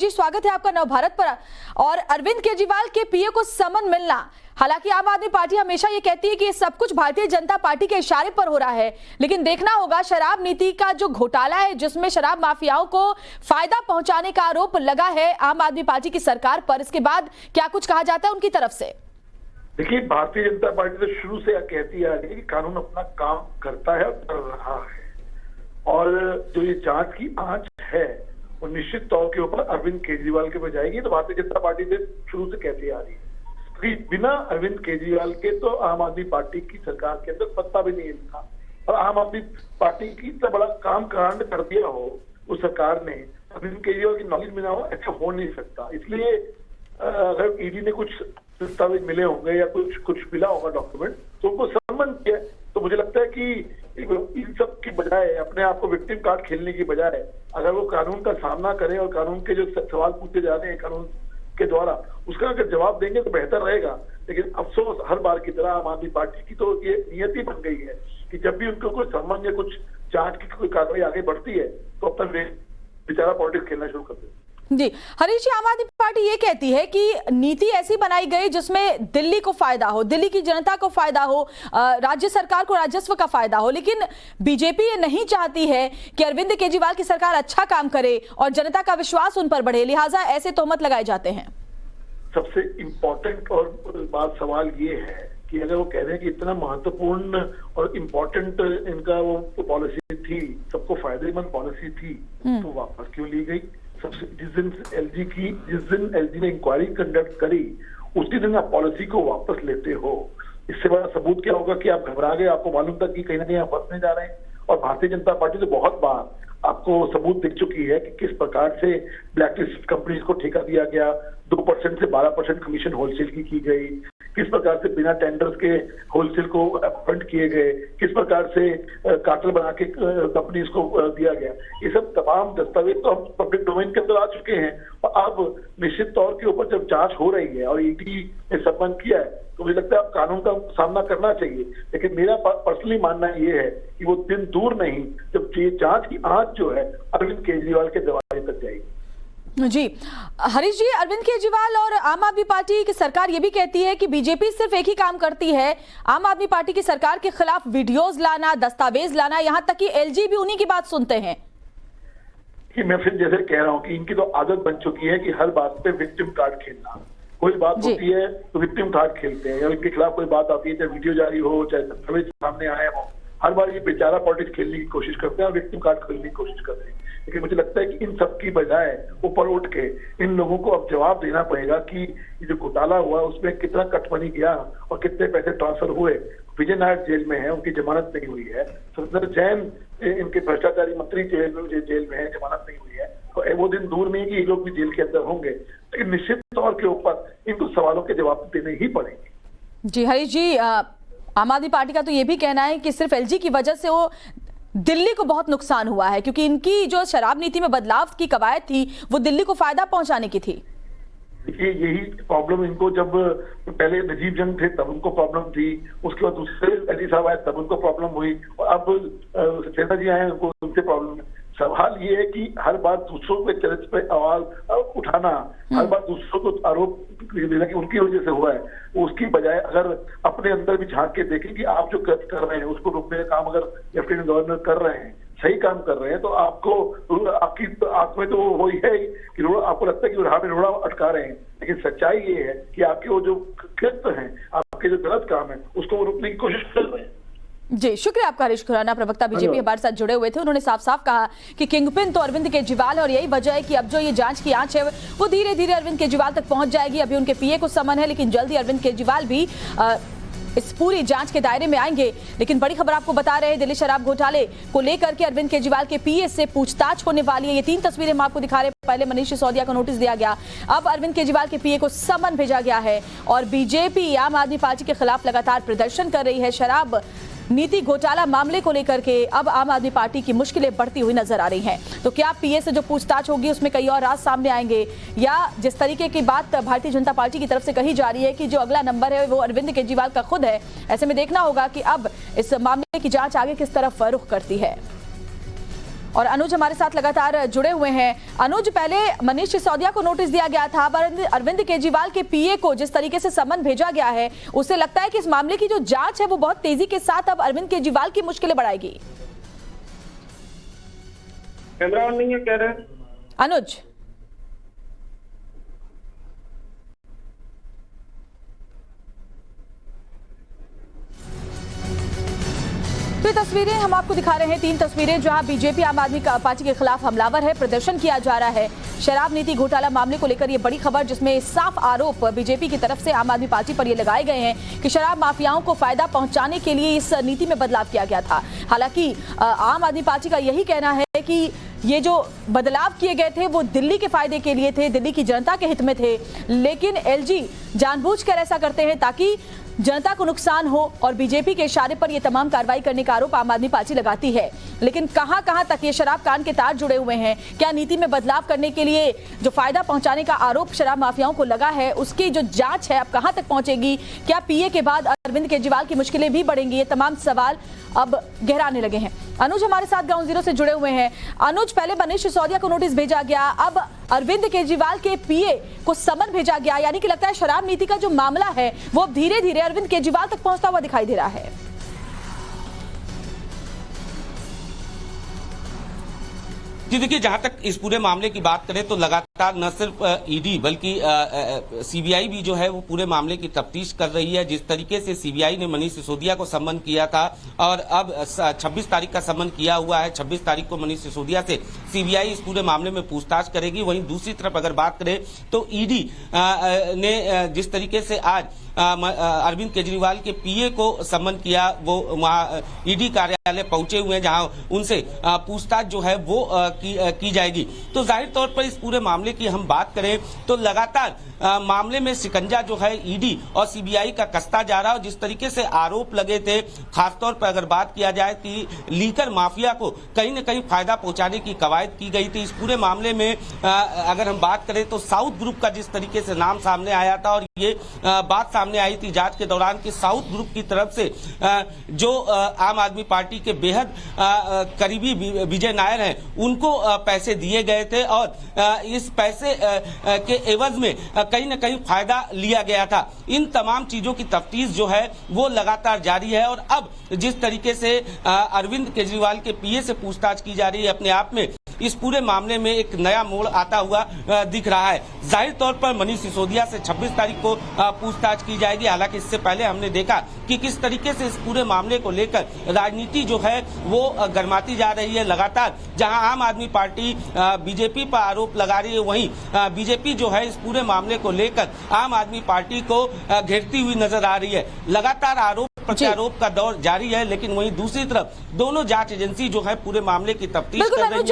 जी स्वागत है आपका नवभारत पर। और अरविंद केजरीवाल के पीए को समन मिलना, हालांकि आम आदमी पार्टी हमेशा ये कहती है कि ये सब कुछ भारतीय जनता पार्टी के इशारे पर हो रहा है, लेकिन देखना होगा शराब नीति का जो घोटाला है जिसमें शराब माफियाओं को फायदा पहुंचाने का आरोप लगा है आम आदमी पार्टी की सरकार पर, इसके बाद क्या कुछ कहा जाता है उनकी तरफ से? देखिए, भारतीय जनता पार्टी तो शुरू से कहती आ रही है कि कानून अपना काम करता है और कर रहा है, और जो ये जांच की आंच है वो निश्चित तौर के ऊपर अरविंद केजरीवाल के पर जाएगी। तो भारतीय जनता पार्टी से शुरू से कहती आ रही है कि बिना अरविंद केजरीवाल के तो आम आदमी पार्टी की सरकार के अंदर सत्ता भी नहीं था, और आम आदमी पार्टी की इतना बड़ा काम कांड कर दिया हो उस सरकार ने, अरविंद केजरीवाल की नॉलेज में ना हो, ऐसा हो नहीं सकता। इसलिए अगर ईडी ने कुछ दस्तावेज मिले होंगे या कुछ मिला होगा डॉक्यूमेंट, तो उनको सम्मन किया। तो मुझे लगता है कि इन सब की बजाय, अपने आप को विक्टिम कार्ड खेलने की बजाय, अगर वो कानून का सामना करें और कानून के जो सवाल पूछे जा रहे हैं कानून के द्वारा उसका अगर जवाब देंगे तो बेहतर रहेगा। लेकिन अफसोस हर बार की तरह आम आदमी पार्टी की तो ये नियति बन गई है कि जब भी उनको कोई सम्मान या कुछ जांच की कोई कार्रवाई आगे बढ़ती है तो अब तक बेचारा पॉलिटिक्स खेलना शुरू कर देते। जी हरीश जी, आम आदमी पार्टी ये कहती है कि नीति ऐसी बनाई गई जिसमें दिल्ली को फायदा हो, दिल्ली की जनता को फायदा हो, राज्य सरकार को राजस्व का फायदा हो, लेकिन बीजेपी ये नहीं चाहती है कि अरविंद केजरीवाल की सरकार अच्छा काम करे और जनता का विश्वास उन पर बढ़े, लिहाजा ऐसे तोहमत लगाए जाते हैं। सबसे इम्पोर्टेंट और बात सवाल ये है कि अगर वो कह रहे हैं कि इतना महत्वपूर्ण और इम्पोर्टेंट इनका वो पॉलिसी थी, सबको फायदेमंद पॉलिसी थी, तो वापस क्यों ली गई? सबसे जिस दिन एलजी ने इंक्वायरी कंडक्ट करी उसी दिन आप पॉलिसी को वापस लेते हो। इससे बड़ा सबूत क्या होगा कि आप घबरा गए, आपको मालूम था कि कहीं ना कहीं आप फंसने जा रहे हैं। और भारतीय जनता पार्टी तो बहुत बार आपको सबूत दे चुकी है कि किस प्रकार से ब्लैकलिस्ट कंपनीज को ठेका दिया गया, 2% से 12% कमीशन होलसेल की गई, किस प्रकार से बिना टेंडर्स के होलसेल को अपॉइंट किए गए, किस प्रकार से कार्टेल बना के कंपनीज को दिया गया। ये सब तमाम दस्तावेज तो हम पब्लिक डोमेन के अंदर आ चुके हैं। और अब निश्चित तौर के ऊपर जब जांच हो रही है और ईडी ने सम्मान किया है तो मुझे लगता है अब कानून का सामना करना चाहिए। लेकिन मेरा पर्सनली मानना ये है कि वो दिन दूर नहीं जब ये जांच की आंच जो है अरविंद केजरीवाल के दरवाजे तक जाएगी। जी हरीश जी, अरविंद केजरीवाल और आम आदमी पार्टी की सरकार ये भी कहती है कि बीजेपी सिर्फ एक ही काम करती है, आम आदमी पार्टी की सरकार के खिलाफ वीडियोस लाना, दस्तावेज लाना, यहाँ तक कि एलजी भी उन्हीं की बात सुनते हैं। कि मैं फिर जैसे कह रहा हूँ कि इनकी तो आदत बन चुकी है कि हर बात पे विक्टिम कार्ड खेलना। कोई बात होती है तो विक्टिम कार्ड खेलते हैं, या इनके खिलाफ कोई बात आती है, चाहे वीडियो जारी हो चाहे दस्तावेज सामने आए हो, हर बार ये बेचारा पॉलिटिक्स खेलने की कोशिश करते हैं और विक्टिम कार्ड खेलने की कोशिश करते हैं। लेकिन मुझे लगता है कि इन सब की बजाय ऊपर उठ के इन लोगों को अब जवाब देना पड़ेगा कि ये जो घोटाला हुआ उसमें कितना कट मनी गया और कितने पैसे ट्रांसफर हुए। विजय नायर जेल में है, उनकी जमानत नहीं हुई है। सफदर जैन इनके भ्रष्टाचारी मंत्री जेल में है, जमानत नहीं हुई है। तो वो दिन दूर नहीं कि ये लोग भी जेल के अंदर होंगे, लेकिन निश्चित तौर के ऊपर इनको सवालों के जवाब देने ही पड़ेंगे। जी हरीश जी, आम आदमी पार्टी का तो ये भी कहना है कि सिर्फ एलजी की वजह से वो दिल्ली को बहुत नुकसान हुआ है, क्योंकि इनकी जो शराब नीति में बदलाव की कवायद थी वो दिल्ली को फायदा पहुंचाने की थी। देखिए, यही प्रॉब्लम इनको जब पहले नजीब जंग थे तब उनको प्रॉब्लम थी, उसके बाद दूसरे एलजी साहब आए तब उनको प्रॉब्लम हुई, और अब सेना जी आए उनको उनसे प्रॉब्लम। सवाल ये है कि हर बार दूसरों के चरित्र पे आवाज उठाना, हर बार दूसरों को आरोप देना कि उनकी वजह से हुआ है, उसकी बजाय अगर अपने अंदर भी झांक के देखें कि आप जो कर रहे हैं उसको रोकने का काम अगर लेफ्टिनेंट गवर्नर कर रहे हैं, सही काम कर रहे हैं, तो आपको आपकी आंख में तो वो ही है कि आपको लगता है कि राह में रोड़ा अटका रहे हैं। लेकिन सच्चाई ये है कि आपके वो जो कृत्य हैं, आपके जो गलत काम है, उसको वो रोकने की कोशिश कर रहे हैं। जी शुक्रिया आपका हरीश खुराना, प्रवक्ता बीजेपी हमारे साथ जुड़े हुए थे। उन्होंने साफ साफ कहा कि किंगपिन तो अरविंद केजरीवाल है और यही वजह है कि अब जो ये जांच की आंच है वो धीरे धीरे अरविंद केजरीवाल तक पहुंच जाएगी। अभी उनके पीए को समन है, लेकिन जल्दी अरविंद केजरीवाल भी इस पूरी जांच के दायरे में आएंगे। लेकिन बड़ी खबर आपको बता रहे हैं, दिल्ली शराब घोटाले को लेकर के अरविंद केजरीवाल के पीए से पूछताछ होने वाली है। ये 3 तस्वीरें हम आपको दिखा रहे हैं। पहले मनीष सिसोदिया को नोटिस दिया गया, अब अरविंद केजरीवाल के पीए को समन भेजा गया है और बीजेपी आम आदमी पार्टी के खिलाफ लगातार प्रदर्शन कर रही है। शराब नीति घोटाला मामले को लेकर के अब आम आदमी पार्टी की मुश्किलें बढ़ती हुई नजर आ रही हैं। तो क्या पीए से जो पूछताछ होगी उसमें कई और राज सामने आएंगे, या जिस तरीके की बात भारतीय जनता पार्टी की तरफ से कही जा रही है कि जो अगला नंबर है वो अरविंद केजरीवाल का खुद है, ऐसे में देखना होगा कि अब इस मामले की जांच आगे किस तरफ रुख करती है। और अनुज हमारे साथ लगातार जुड़े हुए हैं। अनुज, पहले मनीष सिसोदिया को नोटिस दिया गया था, पर अरविंद केजरीवाल के पीए को जिस तरीके से समन भेजा गया है, उससे लगता है कि इस मामले की जो जांच है वो बहुत तेजी के साथ अब अरविंद केजरीवाल की मुश्किलें बढ़ाएगी। कैमरा ऑन नहीं है कह रहे हैं अनुज। तो ये तस्वीरें हम आपको दिखा रहे हैं, 3 तस्वीरें जहां बीजेपी आम आदमी पार्टी के खिलाफ हमलावर है, प्रदर्शन किया जा रहा है। शराब नीति घोटाला मामले को लेकर ये बड़ी खबर, जिसमें साफ आरोप बीजेपी की तरफ से आम आदमी पार्टी पर ये लगाए गए हैं कि शराब माफियाओं को फायदा पहुंचाने के लिए इस नीति में बदलाव किया गया था। हालांकि आम आदमी पार्टी का यही कहना है कि ये जो बदलाव किए गए थे वो दिल्ली के फायदे के लिए थे, दिल्ली की जनता के हित में थे, लेकिन एलजी जानबूझकर ऐसा करते हैं ताकि जनता को नुकसान हो, और बीजेपी के इशारे पर यह तमाम कार्रवाई करने का आरोप आम आदमी पार्टी लगाती है। लेकिन कहां कहां तक ये शराब कांड के तार जुड़े हुए हैं, क्या नीति में बदलाव करने के लिए जो फायदा पहुंचाने का आरोप शराब माफियाओं को लगा है उसकी जो जांच है अब कहां तक पहुंचेगी, क्या पीए के बाद अरविंद केजरीवाल की मुश्किलें भी बढ़ेंगी, ये तमाम सवाल अब गहराने लगे हैं। अनुज हमारे साथ ग्राउंड जीरो से जुड़े हुए हैं। अनुज, पहले मनीष सिसोदिया को नोटिस भेजा गया, अब अरविंद केजरीवाल के पीए को समन भेजा गया, यानी कि लगता है शराब नीति का जो मामला है वो अब धीरे धीरे अरविंद केजरीवाल तक पहुंचता हुआ दिखाई दे रहा है। जी देखिए, जहां तक इस पूरे मामले की बात करें तो लगातार न सिर्फ ईडी बल्कि सीबीआई भी जो है वो पूरे मामले की तफ्तीश कर रही है। जिस तरीके से सीबीआई ने मनीष सिसोदिया को सम्मन किया था और अब 26 तारीख का सम्मन किया हुआ है, 26 तारीख को मनीष सिसोदिया से सीबीआई इस पूरे मामले में पूछताछ करेगी। वहीं दूसरी तरफ अगर बात करें तो ईडी ने जिस तरीके से आज अरविंद केजरीवाल के पीए को सम्मन किया, वो वहां ईडी कार्यालय पहुंचे हुए हैं जहां उनसे पूछताछ जो है वो की जाएगी। तो जाहिर तौर पर इस पूरे मामले की हम बात करें तो लगातार मामले में शिकंजा जो है ईडी और सीबीआई का कसता जा रहा है। जिस तरीके से आरोप लगे थे, खासतौर पर अगर बात किया जाए कि लीकर माफिया को कहीं न कहीं फायदा पहुंचाने की कवायद की गई थी। इस पूरे मामले में अगर हम बात करें तो साउथ ग्रुप का जिस तरीके से नाम सामने आया था, और ये बात सामने आई थी जांच के दौरान कि साउथ ग्रुप की तरफ से जो आम आदमी पार्टी के बेहद करीबी विजय नायर हैं, उनको पैसे दिए गए थे और इस पैसे के एवज में कहीं न कहीं फायदा लिया गया था। इन तमाम चीजों की तफ्तीश जो है वो लगातार जारी है, और अब जिस तरीके से अरविंद केजरीवाल के पीए से पूछताछ की जा रही है, अपने आप में इस पूरे मामले में एक नया मोड़ आता हुआ दिख रहा है। जाहिर तौर पर मनीष सिसोदिया से 26 तारीख को पूछताछ की जाएगी। हालांकि इससे पहले हमने देखा कि किस तरीके से इस पूरे मामले को लेकर राजनीति जो है वो गर्माती जा रही है। लगातार जहां आम आदमी पार्टी बीजेपी पर आरोप लगा रही है, वहीं बीजेपी जो है इस पूरे मामले को लेकर आम आदमी पार्टी को घेरती हुई नजर आ रही है। लगातार आरोप प्रत्यारोप का दौर जारी है, लेकिन वहीं दूसरी तरफ दोनों जांच एजेंसी जो है पूरे मामले की तफ्तीश कर रही है।